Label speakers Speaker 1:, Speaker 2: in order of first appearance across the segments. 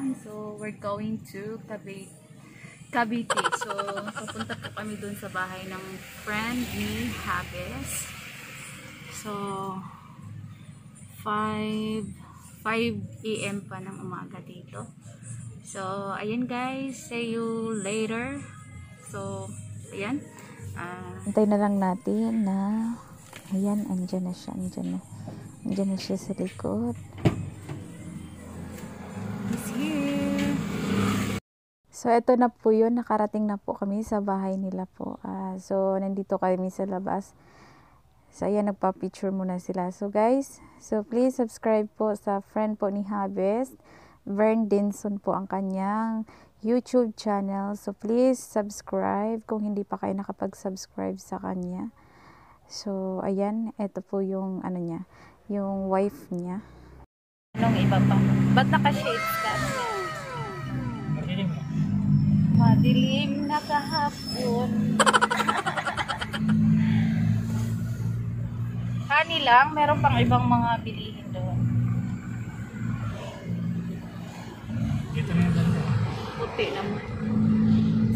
Speaker 1: everyone. So, we're going to Cavite. So, papunta po kami dun sa bahay ng friend ni Habes. So, 5 AM pa ng umaga dito. So, ayan guys. See you later. So, ayan.
Speaker 2: Antay na lang natin na ayan, andyan na siya. Andyan na siya sa likod.
Speaker 1: He's here.
Speaker 2: So, ito na po yun. Nakarating na po kami sa bahay nila po. So, nandito kami sa labas. So, ayan, nagpa-picture muna sila. So, guys, so please subscribe po sa friend po ni Habes. Vern Dinson po ang kanyang YouTube channel. So, please subscribe kung hindi pa kayo nakapag-subscribe sa kanya. So, ayan, ito po yung, ano niya, yung wife niya.
Speaker 1: Anong iba pa? Ba't naka-shades ka? Madilim na kahapon. Honey lang, meron pang ibang mga bilihin doon. Puti naman.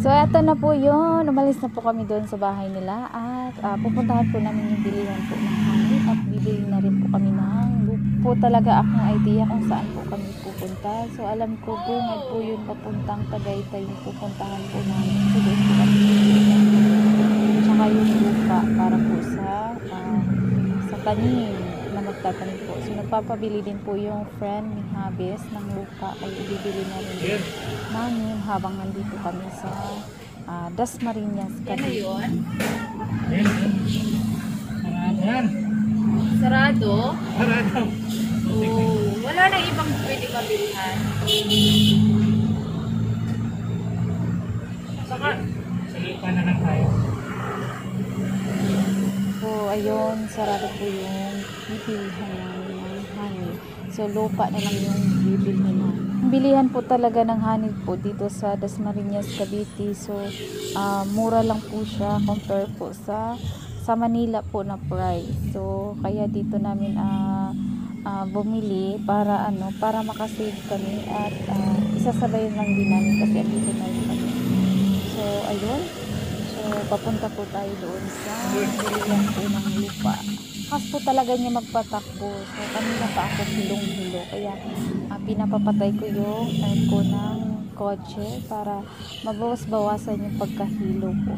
Speaker 2: So, eto na po yun. Umalis na po kami doon sa bahay nila at pupuntahan po namin yung bilihan po ng honey at bibili na rin po kami ng po talaga akong idea kung saan po kami pupunta. So, alam ko bungad po yun papuntang Tagaytay yung pupuntahan po namin. So, doon po kami tsaka yung lupa para po sa tanim na magtatanim po. So, nagpapabili din po yung friend ni Habes ng lupa ay ibibili na rin namin habang nandito kami sa Dasmariñas.
Speaker 1: Yan na yun?
Speaker 3: Ayan.
Speaker 1: Sarado?
Speaker 3: Sarado.
Speaker 1: Oh, wala na ibang pwede mabilihan. Saka,
Speaker 3: Sa lupa na lang tayo.
Speaker 2: So, ayun, sarado po yung bibilihan namin ng honey. So, lupa na lang yung bibilihan namin. Bilihan po talaga ng honey po dito sa Dasmariñas, Cavite. So, mura lang po siya compare po sa Manila po na price. So, kaya dito namin bumili para para makasave kami at isasabay lang din namin kasi andito na rin kami. So, ayun. So, papunta po tayo doon sa bilihan po ng lupa. Kas po talaga niya magpatakbo. So, kanina pa ako hilong-hilo. Kaya, pinapapatay ko yung aircon ng kotse para mabawas-bawasan yung pagkahilo ko.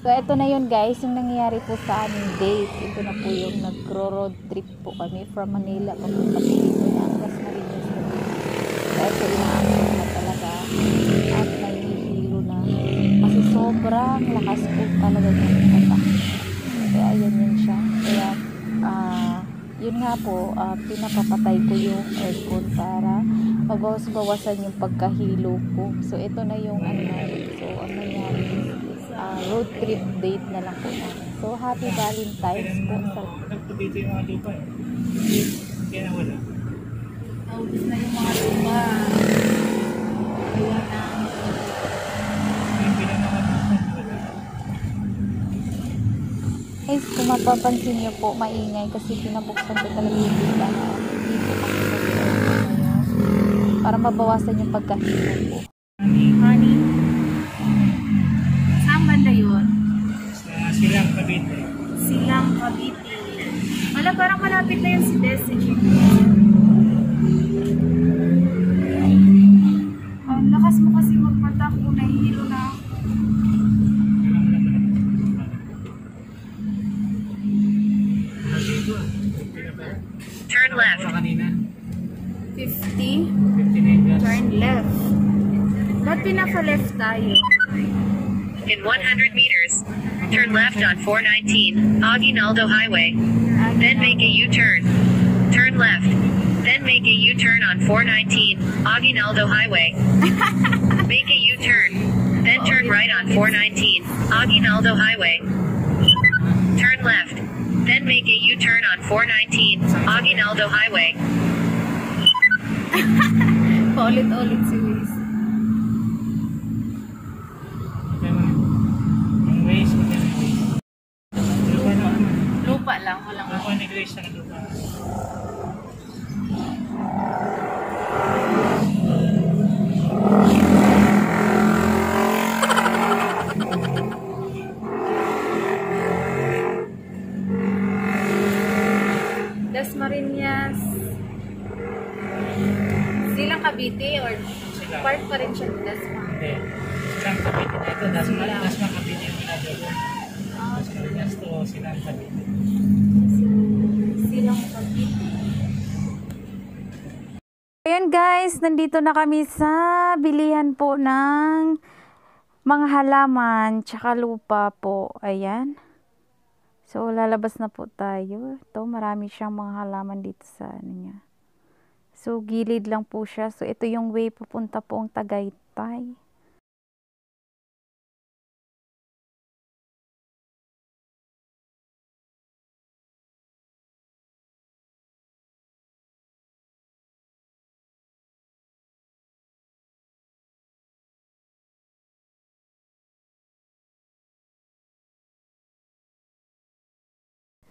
Speaker 2: So, ito na yun guys, yung nangyayari po sa aming date. Ito na po yung nagro-road trip po kami from Manila papunta po dito ng Dasmariñas. So, ito inaamon na talaga at nahihilo na kasi sobrang lakas po talaga yung patak. Kaya ayan yun siya. Kaya yun nga po, pinapapatay ko yung aircon para mabawas-bawasan yung pagkahilo ko. So, ito na yung So, ang nangyari road trip date na lang po namin. So, happy Valentine's po sa
Speaker 3: Dito yung mga lupa eh. Kaya na wala.
Speaker 1: naubos na yung mga lupa. Kaya na.
Speaker 3: Yung pinangawasan wala.
Speaker 2: guys, kung mapapansin nyo po, maingay kasi pinabuksan ko talaga yung bita na dito kasi sa ngayon para mabawasan yung pagkahilo ko.
Speaker 1: Honey. Saan banda yun?
Speaker 3: Sa Silang Cavite.
Speaker 1: Silang Cavite. Wala, parang malapit na yung si Des. Ang lakas mo kasi magpatakbo, nahihilo na.
Speaker 4: Turn left.
Speaker 3: Sa kanina.
Speaker 1: 50.
Speaker 3: 59
Speaker 1: Turn left. Ba't pinaka-left tayo?
Speaker 4: In 100 meters, turn left on 419, Aguinaldo Highway. Then make a U-turn. Turn left. Then make a U-turn on 419, Aguinaldo Highway. Make a U-turn. Then turn right on 419, Aguinaldo Highway. Turn left. Then make a U-turn on 419, Aguinaldo Highway.
Speaker 1: Paulit-ulit si Wiz.
Speaker 3: Ang ways, maganda yung ways. Lupa na.
Speaker 1: Lupa lang, walang
Speaker 3: Lupa ni Grace sa lupa.
Speaker 1: Cavite or
Speaker 3: Sila.
Speaker 1: part pa rin siya ng Dasma?
Speaker 3: Hindi. Silang Cavite na ito. Dasma Cavite yung ginagawa. Mas Marinas to silang Cavite.
Speaker 1: Silang Cavite.
Speaker 2: Ayan guys, nandito na kami sa bilihan po ng mga halaman tsaka lupa po. Ayan. So lalabas na po tayo. Ito, marami siyang mga halaman dito sa ano niya. So gilid lang po siya. So ito yung way papunta po ang Tagaytay.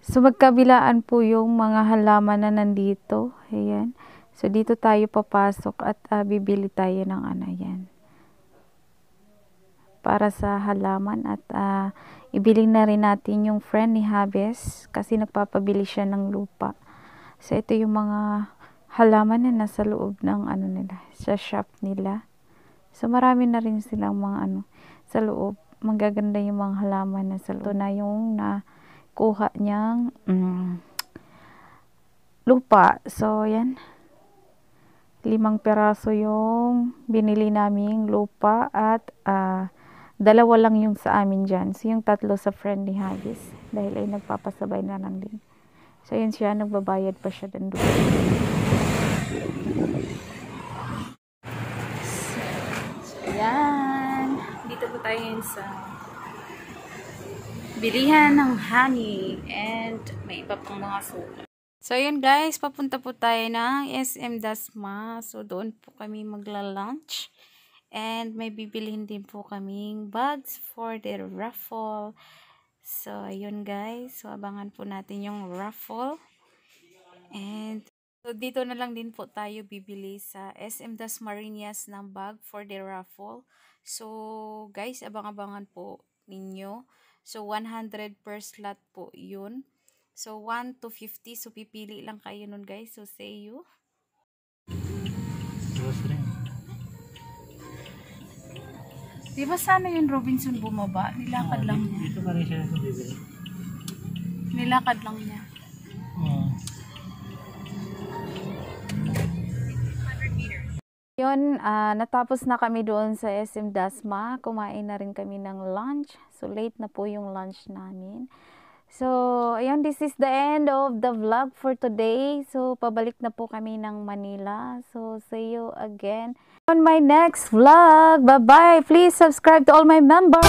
Speaker 2: So magkabilaan po yung mga halaman na nandito. Ayan. So dito tayo papasok at bibili tayo ng ano yan. Para sa halaman at ibili na rin natin yung friend ni Habes kasi nagpapabili siya ng lupa. So ito yung mga halaman na nasa loob ng ano nila, sa shop nila. So marami na rin silang mga ano sa loob. Magaganda yung mga halaman na sa loob. Ito na yung kuha niyang lupa. So, yan. 5 peraso yung binili naming lupa at 2 lang yung sa amin dyan. So, yung 3 sa friend ni Haggis. Dahil ay nagpapasabay na lang din. So, yun siya. Nagbabayad pa siya doon.
Speaker 1: So, yan. Dito po tayo yun sa bilihan ng honey and may iba pang mga sulat.
Speaker 2: So, yun guys, papunta po tayo ng SM Dasma. So, doon po kami magla-lunch. And may bibilhin din po kaming bags for the raffle. So, ayun guys. So, abangan po natin yung raffle. And, so, dito na lang din po tayo bibili sa SM Dasmariñas ng bag for the raffle. So, guys, abang-abangan po ninyo. So, 100 per slot po yun. So, 1 to 50. So, pipili lang kayo nun, guys. So, see you.
Speaker 3: Grocery.
Speaker 1: Di ba sana yung Robinson bumaba? Nilakad lang niya.
Speaker 3: Dito pa rin siya sa bibili.
Speaker 1: Nilakad lang niya.
Speaker 2: Yun, natapos na kami doon sa SM Dasma. Kumain na rin kami ng lunch. So, late na po yung lunch namin. So, ayun, this is the end of the vlog for today. So, pabalik na po kami ng Manila. So, see you again on my next vlog. Bye-bye! Please subscribe to all my members!